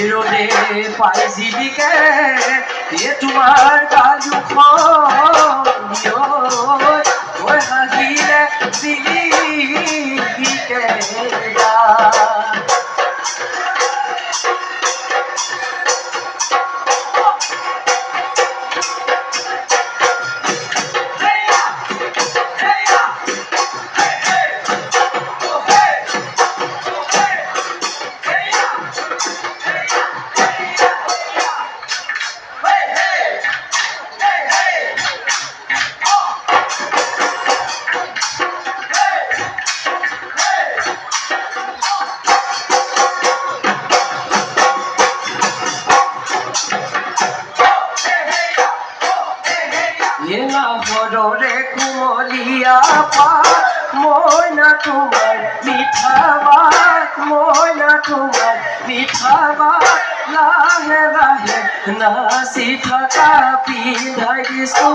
রোদে পাইছিলিকে এ তোমাৰ গালুখন ঐ হাঁহিলে চিলিকে বদরে কুমলিয়া পাত ময়না তোমার মিঠা বাত ময়না তোমার মিঠা বাত লাহে লাহে নাচি থাকা পিন্ধাই দিছো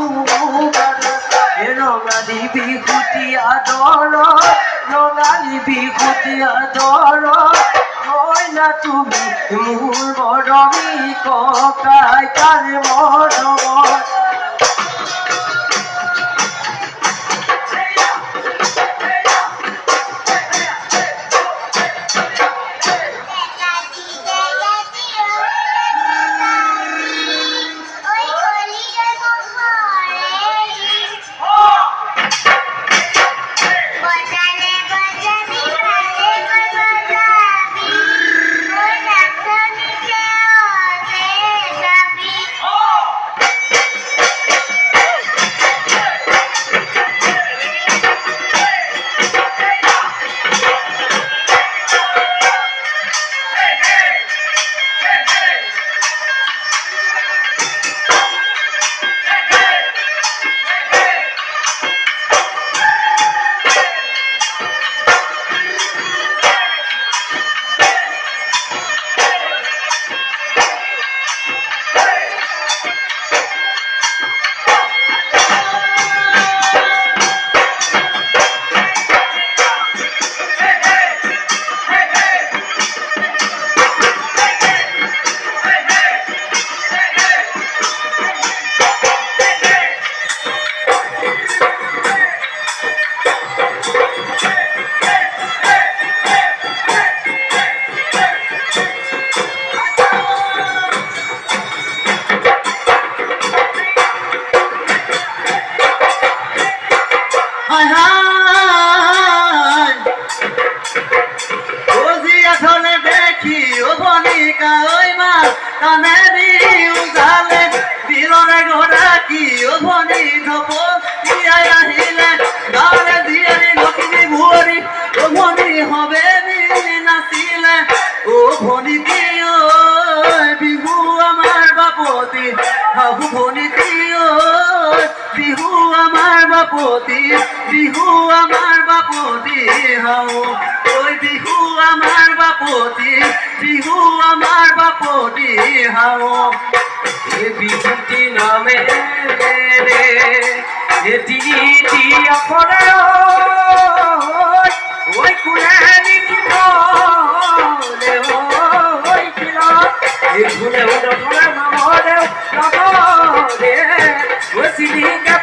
ৰঙালী বিহুতি আদৰ ৰঙালী বিহুতি আদৰ ময়না তুমি মোৰ মৰমী ককাই তাৰ মৰমৰ কানেরি উজালে বীররে ঘোড়া কি ওভনি ধপ ইয়াই আহিলে গালে দিয়ারি লক্ষ্মী ভুয়রি ওভনি হবে নাচিলে ওভনি দিও বিহু আমার বাপতি হাহু ভনি দিও বিহু আমার বাপতি বিহু আমার বাপতি হাও ওই বিহু আমার বাপতি বিহু আমার বাপতি হাও এ বিহুতি নামে রে এটি টিয়া পড়ে ওই কুলানি কিলে ওই কিলা এ ভুলে ওটা মামরে নগরে ওই সিলিকে